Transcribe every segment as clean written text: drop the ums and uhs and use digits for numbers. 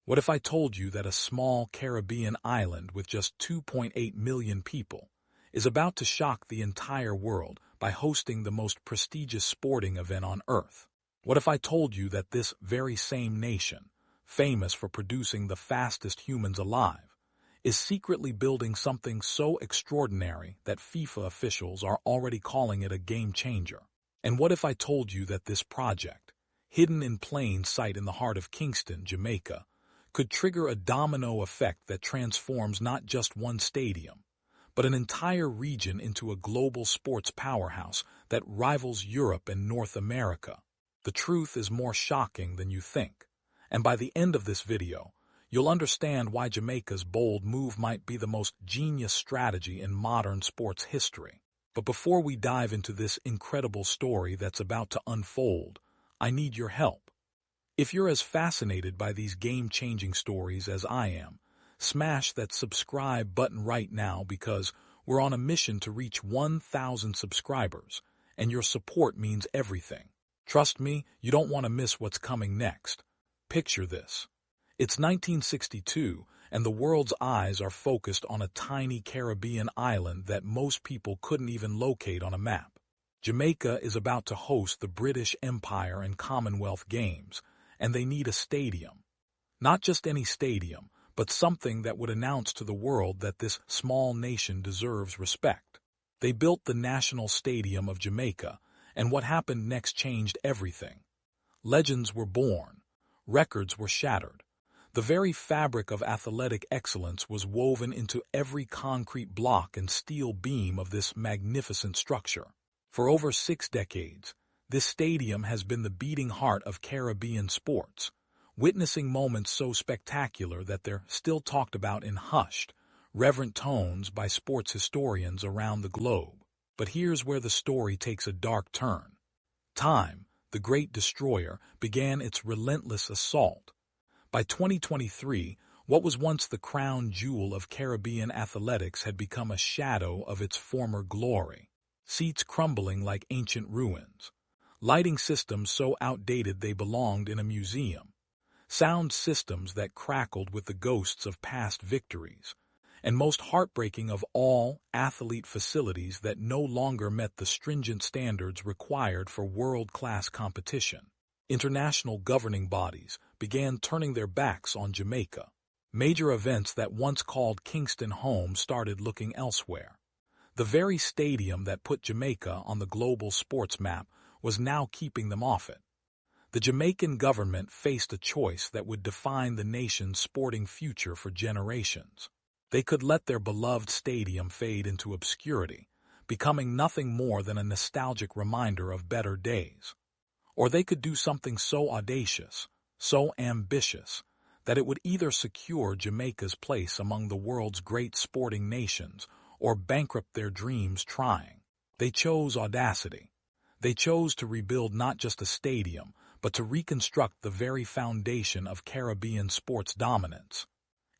What if I told you that a small Caribbean island with just 2.8 million people is about to shock the entire world by hosting the most prestigious sporting event on Earth? What if I told you that this very same nation, famous for producing the fastest humans alive, is secretly building something so extraordinary that FIFA officials are already calling it a game changer? And what if I told you that this project, hidden in plain sight in the heart of Kingston, Jamaica, could trigger a domino effect that transforms not just one stadium, but an entire region into a global sports powerhouse that rivals Europe and North America? The truth is more shocking than you think, and by the end of this video, you'll understand why Jamaica's bold move might be the most genius strategy in modern sports history. But before we dive into this incredible story that's about to unfold, I need your help. If you're as fascinated by these game-changing stories as I am, smash that subscribe button right now because we're on a mission to reach 1,000 subscribers, and your support means everything. Trust me, you don't want to miss what's coming next. Picture this. It's 1962, and the world's eyes are focused on a tiny Caribbean island that most people couldn't even locate on a map. Jamaica is about to host the British Empire and Commonwealth Games, and they need a stadium. Not just any stadium, but something that would announce to the world that this small nation deserves respect. They built the National Stadium of Jamaica, and what happened next changed everything. Legends were born. Records were shattered. The very fabric of athletic excellence was woven into every concrete block and steel beam of this magnificent structure. For over 6 decades, this stadium has been the beating heart of Caribbean sports, witnessing moments so spectacular that they're still talked about in hushed, reverent tones by sports historians around the globe. But here's where the story takes a dark turn. Time, the great destroyer, began its relentless assault. By 2023, what was once the crown jewel of Caribbean athletics had become a shadow of its former glory. Seats crumbling like ancient ruins. Lighting systems so outdated they belonged in a museum. Sound systems that crackled with the ghosts of past victories. And most heartbreaking of all, athlete facilities that no longer met the stringent standards required for world-class competition. International governing bodies began turning their backs on Jamaica. Major events that once called Kingston home started looking elsewhere. The very stadium that put Jamaica on the global sports map was now keeping them off it. The Jamaican government faced a choice that would define the nation's sporting future for generations. They could let their beloved stadium fade into obscurity, becoming nothing more than a nostalgic reminder of better days. Or they could do something so audacious, so ambitious, that it would either secure Jamaica's place among the world's great sporting nations or bankrupt their dreams trying. They chose audacity. They chose to rebuild not just a stadium, but to reconstruct the very foundation of Caribbean sports dominance.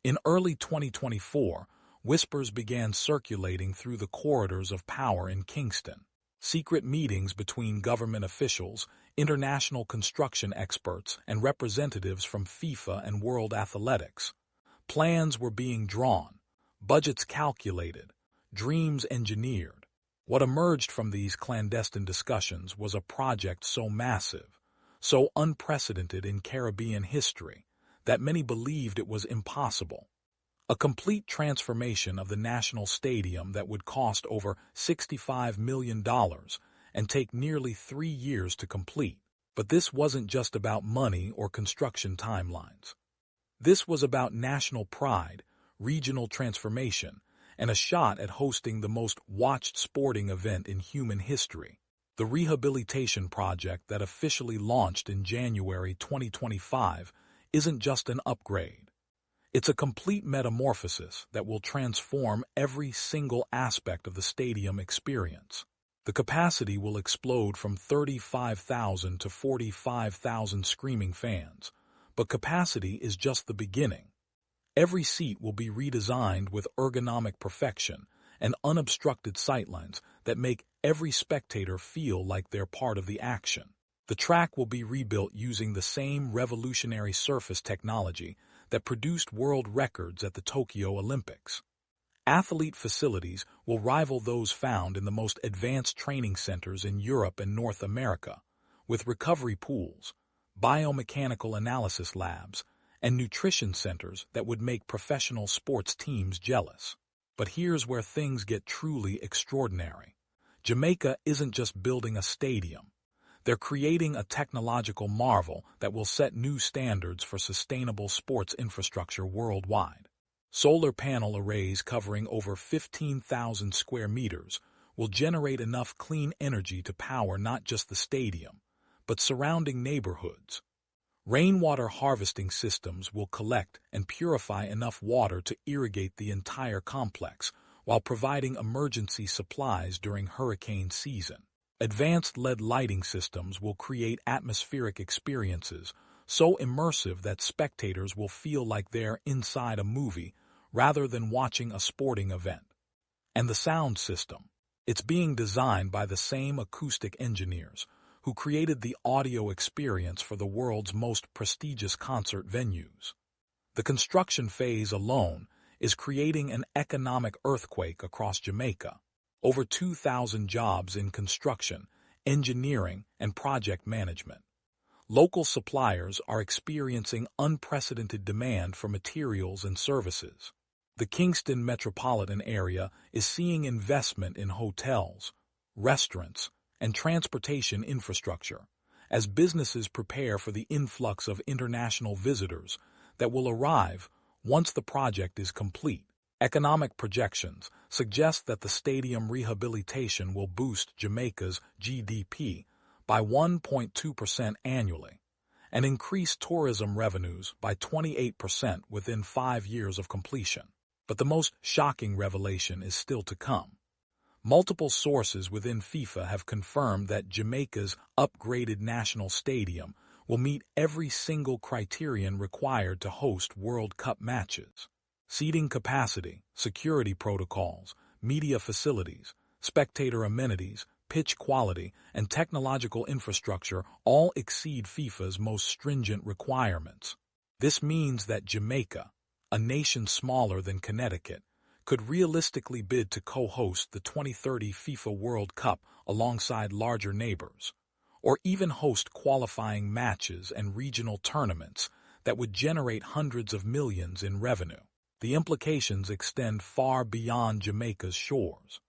In early 2024, whispers began circulating through the corridors of power in Kingston. Secret meetings between government officials, international construction experts, and representatives from FIFA and World Athletics. Plans were being drawn, budgets calculated, dreams engineered. What emerged from these clandestine discussions was a project so massive, so unprecedented in Caribbean history, that many believed it was impossible. A complete transformation of the national stadium that would cost over $65 million and take nearly 3 years to complete. But this wasn't just about money or construction timelines. This was about national pride, regional transformation, and a shot at hosting the most watched sporting event in human history. The rehabilitation project that officially launched in January 2025 isn't just an upgrade. It's a complete metamorphosis that will transform every single aspect of the stadium experience. The capacity will explode from 35,000 to 45,000 screaming fans, but capacity is just the beginning. Every seat will be redesigned with ergonomic perfection and unobstructed sightlines that make every spectator feel like they're part of the action. The track will be rebuilt using the same revolutionary surface technology that produced world records at the Tokyo Olympics. Athlete facilities will rival those found in the most advanced training centers in Europe and North America, with recovery pools, biomechanical analysis labs, and nutrition centers that would make professional sports teams jealous. But here's where things get truly extraordinary. Jamaica isn't just building a stadium. They're creating a technological marvel that will set new standards for sustainable sports infrastructure worldwide. Solar panel arrays covering over 15,000 square meters will generate enough clean energy to power not just the stadium, but surrounding neighborhoods. Rainwater harvesting systems will collect and purify enough water to irrigate the entire complex while providing emergency supplies during hurricane season. Advanced LED lighting systems will create atmospheric experiences so immersive that spectators will feel like they're inside a movie rather than watching a sporting event. And the sound system. It's being designed by the same acoustic engineers who created the audio experience for the world's most prestigious concert venues. The construction phase alone is creating an economic earthquake across Jamaica. Over 2,000 jobs in construction, engineering, and project management. Local suppliers are experiencing unprecedented demand for materials and services. The Kingston metropolitan area is seeing investment in hotels, restaurants, and transportation infrastructure as businesses prepare for the influx of international visitors that will arrive once the project is complete. Economic projections suggest that the stadium rehabilitation will boost Jamaica's GDP by 1.2% annually and increase tourism revenues by 28% within 5 years of completion. But the most shocking revelation is still to come. Multiple sources within FIFA have confirmed that Jamaica's upgraded national stadium will meet every single criterion required to host World Cup matches. Seating capacity, security protocols, media facilities, spectator amenities, pitch quality, and technological infrastructure all exceed FIFA's most stringent requirements. This means that Jamaica, a nation smaller than Connecticut, could realistically bid to co-host the 2030 FIFA World Cup alongside larger neighbors, or even host qualifying matches and regional tournaments that would generate hundreds of millions in revenue. The implications extend far beyond Jamaica's shores.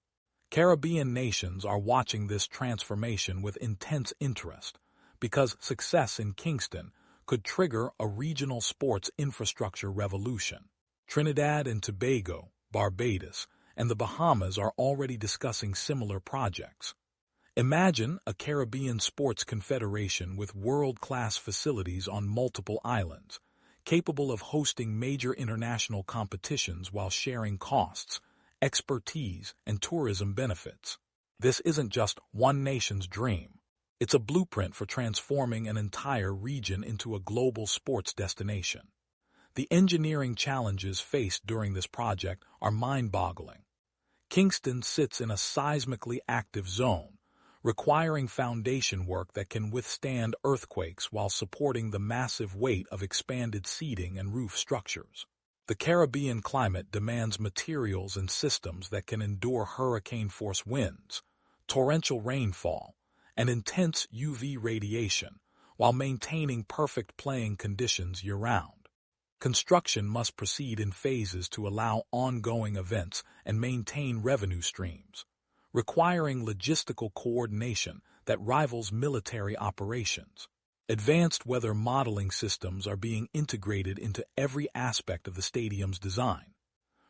Caribbean nations are watching this transformation with intense interest because success in Kingston could trigger a regional sports infrastructure revolution. Trinidad and Tobago, Barbados, and the Bahamas are already discussing similar projects. Imagine a Caribbean sports confederation with world-class facilities on multiple islands, capable of hosting major international competitions while sharing costs, expertise, and tourism benefits. This isn't just one nation's dream. It's a blueprint for transforming an entire region into a global sports destination. The engineering challenges faced during this project are mind-boggling. Kingston sits in a seismically active zone, requiring foundation work that can withstand earthquakes while supporting the massive weight of expanded seating and roof structures. The Caribbean climate demands materials and systems that can endure hurricane-force winds, torrential rainfall, and intense UV radiation, while maintaining perfect playing conditions year-round. Construction must proceed in phases to allow ongoing events and maintain revenue streams, requiring logistical coordination that rivals military operations. Advanced weather modeling systems are being integrated into every aspect of the stadium's design.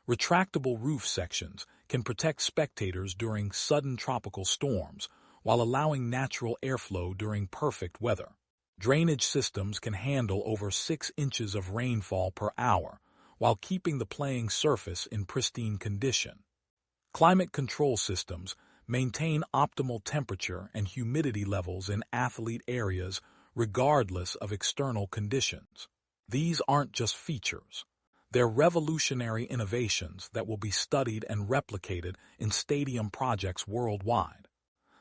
Retractable roof sections can protect spectators during sudden tropical storms while allowing natural airflow during perfect weather. Drainage systems can handle over 6 inches of rainfall per hour while keeping the playing surface in pristine condition. Climate control systems maintain optimal temperature and humidity levels in athlete areas regardless of external conditions. These aren't just features. They're revolutionary innovations that will be studied and replicated in stadium projects worldwide.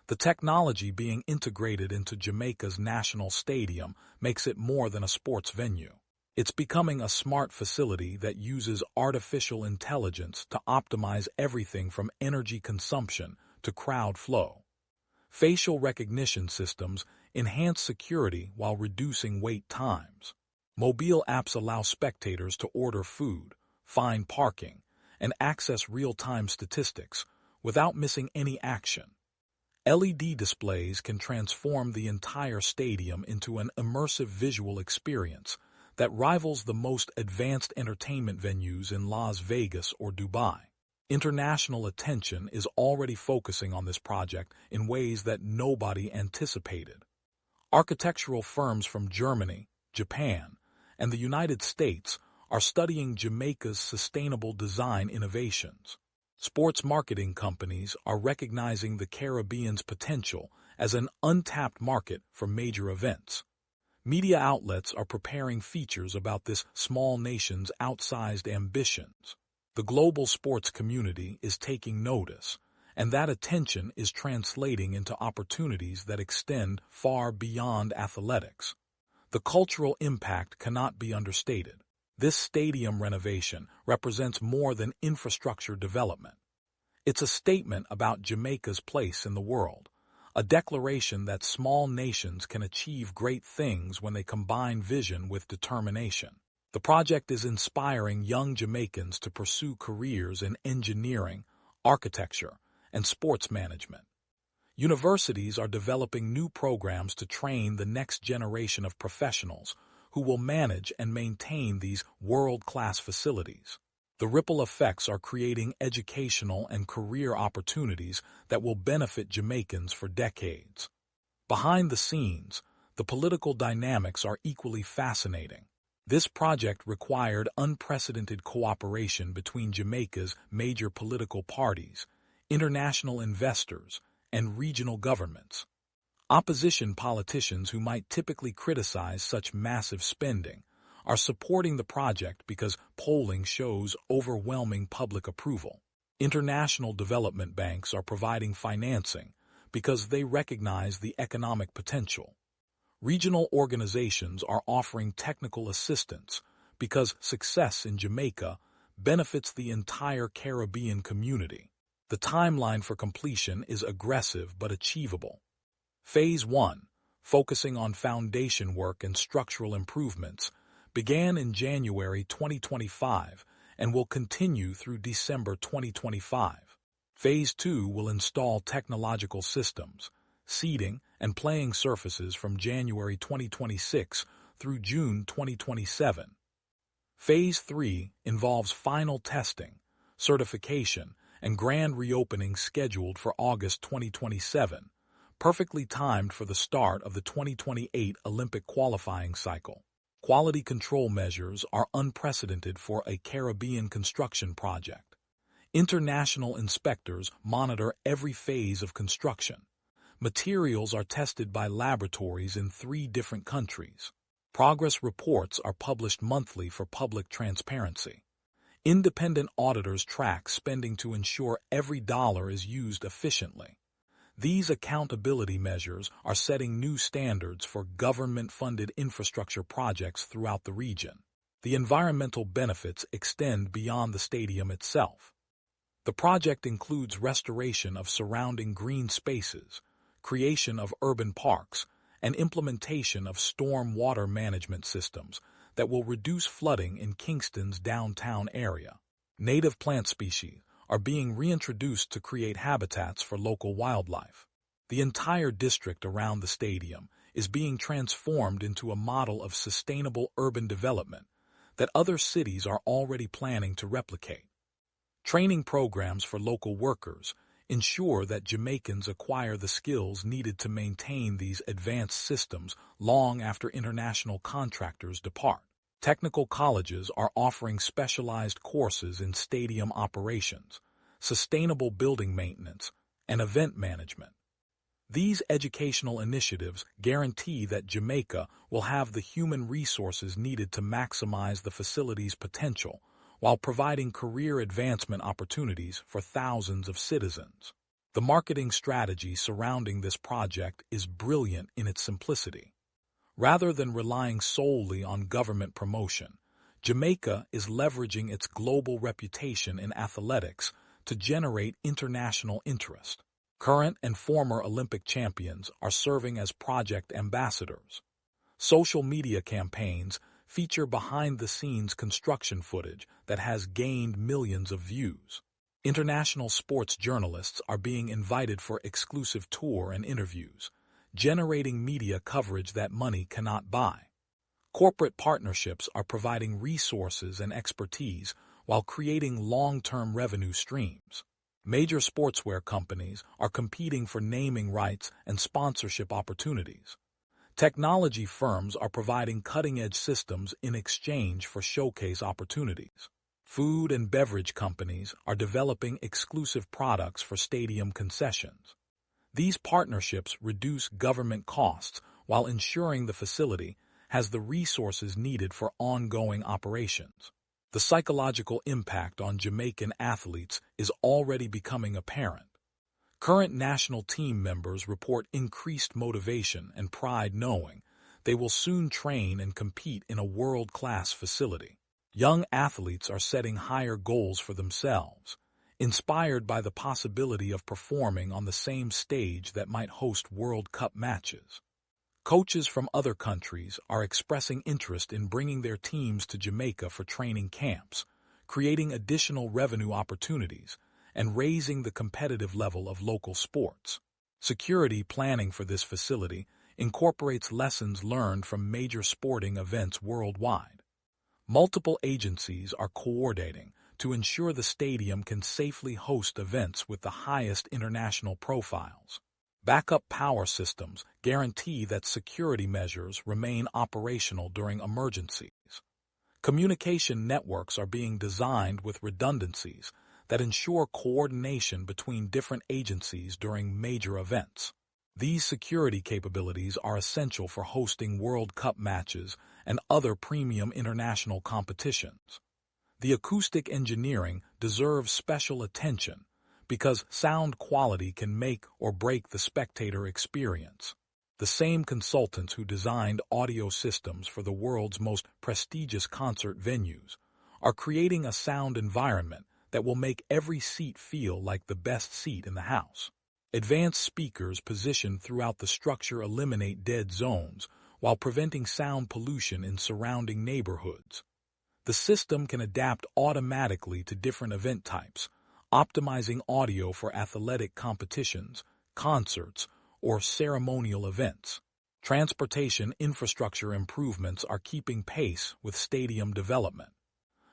The technology being integrated into Jamaica's national stadium makes it more than a sports venue. It's becoming a smart facility that uses artificial intelligence to optimize everything from energy consumption to crowd flow. Facial recognition systems enhance security while reducing wait times. Mobile apps allow spectators to order food, find parking, and access real-time statistics without missing any action. LED displays can transform the entire stadium into an immersive visual experience that rivals the most advanced entertainment venues in Las Vegas or Dubai. International attention is already focusing on this project in ways that nobody anticipated. Architectural firms from Germany, Japan, and the United States are studying Jamaica's sustainable design innovations. Sports marketing companies are recognizing the Caribbean's potential as an untapped market for major events. Media outlets are preparing features about this small nation's outsized ambitions. The global sports community is taking notice, and that attention is translating into opportunities that extend far beyond athletics. The cultural impact cannot be understated. This stadium renovation represents more than infrastructure development. It's a statement about Jamaica's place in the world, a declaration that small nations can achieve great things when they combine vision with determination. The project is inspiring young Jamaicans to pursue careers in engineering, architecture, and sports management. Universities are developing new programs to train the next generation of professionals who will manage and maintain these world-class facilities. The ripple effects are creating educational and career opportunities that will benefit Jamaicans for decades. Behind the scenes, the political dynamics are equally fascinating. This project required unprecedented cooperation between Jamaica's major political parties, international investors, and regional governments. Opposition politicians who might typically criticize such massive spending are supporting the project because polling shows overwhelming public approval. International development banks are providing financing because they recognize the economic potential. Regional organizations are offering technical assistance because success in Jamaica benefits the entire Caribbean community. The timeline for completion is aggressive but achievable. Phase 1, focusing on foundation work and structural improvements, began in January 2025 and will continue through December 2025. Phase 2 will install technological systems, seating, and playing surfaces from January 2026 through June 2027. Phase 3 involves final testing, certification, and grand reopening scheduled for August 2027, perfectly timed for the start of the 2028 Olympic qualifying cycle. Quality control measures are unprecedented for a Caribbean construction project. International inspectors monitor every phase of construction. Materials are tested by laboratories in 3 different countries. Progress reports are published monthly for public transparency. Independent auditors track spending to ensure every dollar is used efficiently. These accountability measures are setting new standards for government-funded infrastructure projects throughout the region. The environmental benefits extend beyond the stadium itself. The project includes restoration of surrounding green spaces, creation of urban parks, and implementation of storm water management systems that will reduce flooding in Kingston's downtown area. Native plant species are being reintroduced to create habitats for local wildlife. The entire district around the stadium is being transformed into a model of sustainable urban development that other cities are already planning to replicate. Training programs for local workers ensure that Jamaicans acquire the skills needed to maintain these advanced systems long after international contractors depart. Technical colleges are offering specialized courses in stadium operations, sustainable building maintenance, and event management. These educational initiatives guarantee that Jamaica will have the human resources needed to maximize the facility's potential while providing career advancement opportunities for thousands of citizens. The marketing strategy surrounding this project is brilliant in its simplicity. Rather than relying solely on government promotion, Jamaica is leveraging its global reputation in athletics to generate international interest. Current and former Olympic champions are serving as project ambassadors. Social media campaigns feature behind-the-scenes construction footage that has gained millions of views. International sports journalists are being invited for exclusive tour and interviews, generating media coverage that money cannot buy. Corporate partnerships are providing resources and expertise while creating long-term revenue streams. Major sportswear companies are competing for naming rights and sponsorship opportunities. Technology firms are providing cutting-edge systems in exchange for showcase opportunities. Food and beverage companies are developing exclusive products for stadium concessions. These partnerships reduce government costs while ensuring the facility has the resources needed for ongoing operations. The psychological impact on Jamaican athletes is already becoming apparent. Current national team members report increased motivation and pride knowing they will soon train and compete in a world-class facility. Young athletes are setting higher goals for themselves, inspired by the possibility of performing on the same stage that might host World Cup matches. Coaches from other countries are expressing interest in bringing their teams to Jamaica for training camps, creating additional revenue opportunities, and raising the competitive level of local sports. Security planning for this facility incorporates lessons learned from major sporting events worldwide. Multiple agencies are coordinating to ensure the stadium can safely host events with the highest international profiles. Backup power systems guarantee that security measures remain operational during emergencies. Communication networks are being designed with redundancies that ensure coordination between different agencies during major events. These security capabilities are essential for hosting World Cup matches and other premium international competitions. The acoustic engineering deserves special attention because sound quality can make or break the spectator experience. The same consultants who designed audio systems for the world's most prestigious concert venues are creating a sound environment that will make every seat feel like the best seat in the house. Advanced speakers positioned throughout the structure eliminate dead zones while preventing sound pollution in surrounding neighborhoods. The system can adapt automatically to different event types, optimizing audio for athletic competitions, concerts, or ceremonial events. Transportation infrastructure improvements are keeping pace with stadium development.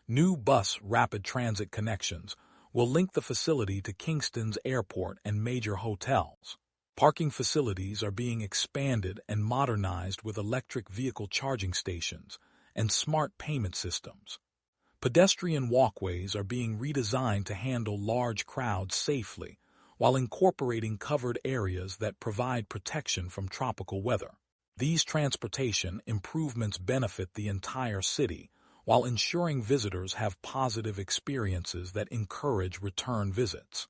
New bus rapid transit connections will link the facility to Kingston's airport and major hotels. Parking facilities are being expanded and modernized with electric vehicle charging stations and smart payment systems. Pedestrian walkways are being redesigned to handle large crowds safely, while incorporating covered areas that provide protection from tropical weather. These transportation improvements benefit the entire city, while ensuring visitors have positive experiences that encourage return visits.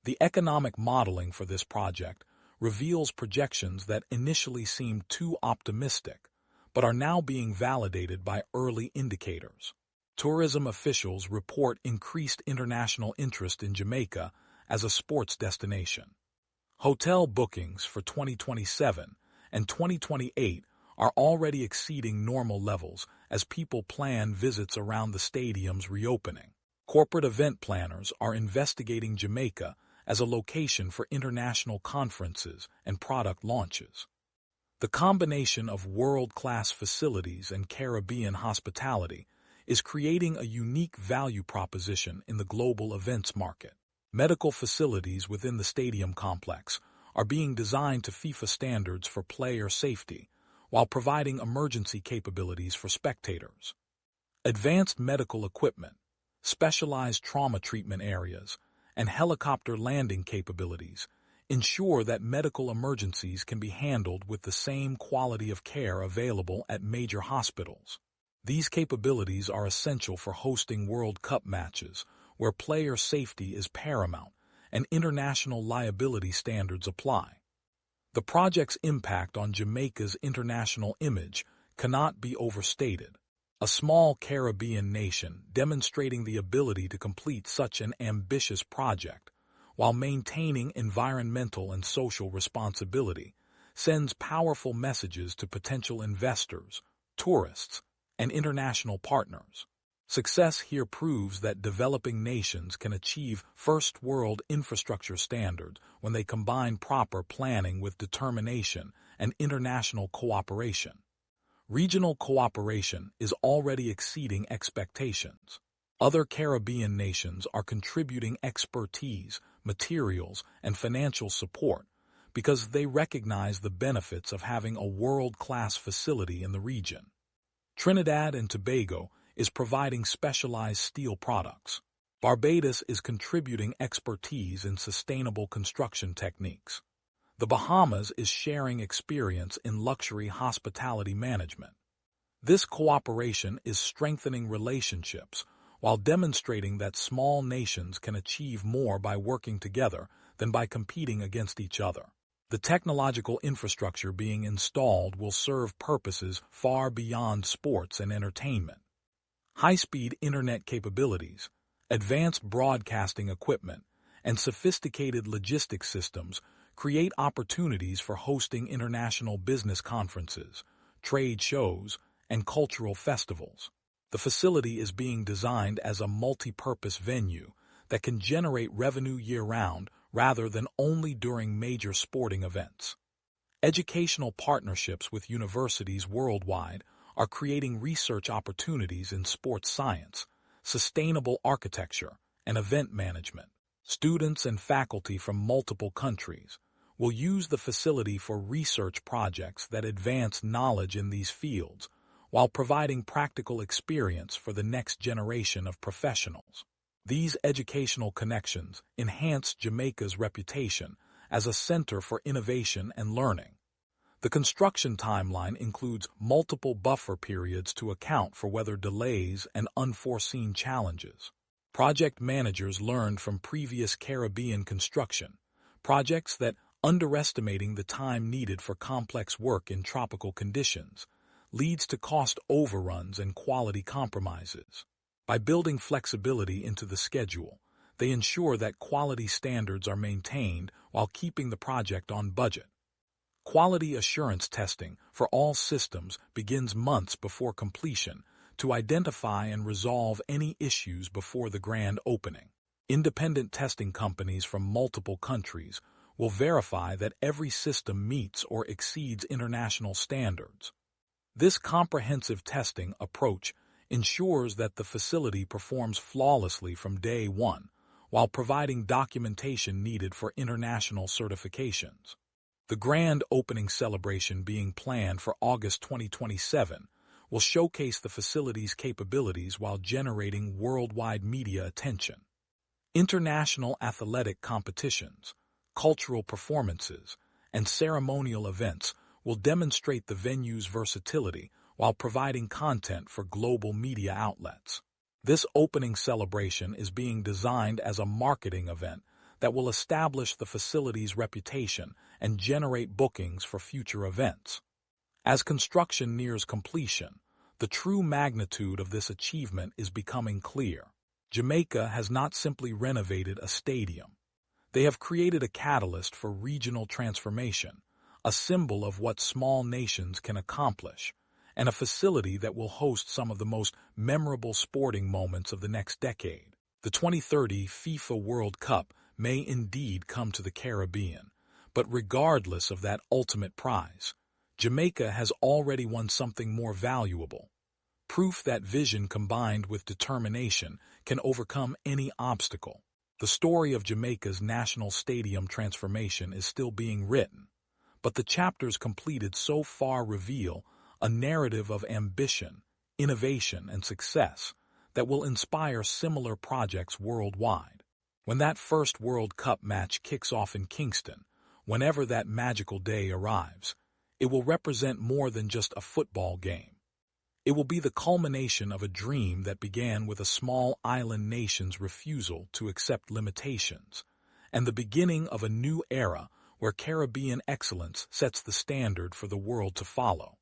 The economic modeling for this project reveals projections that initially seemed too optimistic, but are now being validated by early indicators. Tourism officials report increased international interest in Jamaica as a sports destination. Hotel bookings for 2027 and 2028 are already exceeding normal levels as people plan visits around the stadium's reopening. Corporate event planners are investigating Jamaica as a location for international conferences and product launches. The combination of world-class facilities and Caribbean hospitality is creating a unique value proposition in the global events market. Medical facilities within the stadium complex are being designed to FIFA standards for player safety, while providing emergency capabilities for spectators. Advanced medical equipment, specialized trauma treatment areas, and helicopter landing capabilities ensure that medical emergencies can be handled with the same quality of care available at major hospitals. These capabilities are essential for hosting World Cup matches, where player safety is paramount and international liability standards apply. The project's impact on Jamaica's international image cannot be overstated. A small Caribbean nation demonstrating the ability to complete such an ambitious project while maintaining environmental and social responsibility sends powerful messages to potential investors, tourists, and international partners. Success here proves that developing nations can achieve first-world infrastructure standards when they combine proper planning with determination and international cooperation. Regional cooperation is already exceeding expectations. Other Caribbean nations are contributing expertise, materials, and financial support because they recognize the benefits of having a world-class facility in the region. Trinidad and Tobago is providing specialized steel products. Barbados is contributing expertise in sustainable construction techniques. The Bahamas is sharing experience in luxury hospitality management. This cooperation is strengthening relationships while demonstrating that small nations can achieve more by working together than by competing against each other. The technological infrastructure being installed will serve purposes far beyond sports and entertainment. High-speed internet capabilities, advanced broadcasting equipment, and sophisticated logistics systems create opportunities for hosting international business conferences, trade shows, and cultural festivals. The facility is being designed as a multi-purpose venue that can generate revenue year-round rather than only during major sporting events. Educational partnerships with universities worldwide are creating research opportunities in sports science, sustainable architecture, and event management. Students and faculty from multiple countries will use the facility for research projects that advance knowledge in these fields while providing practical experience for the next generation of professionals. These educational connections enhance Jamaica's reputation as a center for innovation and learning. The construction timeline includes multiple buffer periods to account for weather delays and unforeseen challenges. Project managers learned from previous Caribbean construction projects that underestimating the time needed for complex work in tropical conditions leads to cost overruns and quality compromises. By building flexibility into the schedule, they ensure that quality standards are maintained while keeping the project on budget. Quality assurance testing for all systems begins months before completion to identify and resolve any issues before the grand opening. Independent testing companies from multiple countries will verify that every system meets or exceeds international standards. This comprehensive testing approach ensures that the facility performs flawlessly from day one, while providing documentation needed for international certifications. The grand opening celebration being planned for August 2027 will showcase the facility's capabilities while generating worldwide media attention. International athletic competitions, cultural performances, and ceremonial events will demonstrate the venue's versatility while providing content for global media outlets. This opening celebration is being designed as a marketing event that will establish the facility's reputation and generate bookings for future events. As construction nears completion, the true magnitude of this achievement is becoming clear. Jamaica has not simply renovated a stadium. They have created a catalyst for regional transformation, a symbol of what small nations can accomplish, and a facility that will host some of the most memorable sporting moments of the next decade. The 2030 FIFA World Cup may indeed come to the Caribbean, but regardless of that ultimate prize, Jamaica has already won something more valuable. Proof that vision combined with determination can overcome any obstacle. The story of Jamaica's national stadium transformation is still being written, but the chapters completed so far reveal a narrative of ambition, innovation, and success that will inspire similar projects worldwide. When that first World Cup match kicks off in Kingston, whenever that magical day arrives, it will represent more than just a football game. It will be the culmination of a dream that began with a small island nation's refusal to accept limitations, and the beginning of a new era where Caribbean excellence sets the standard for the world to follow.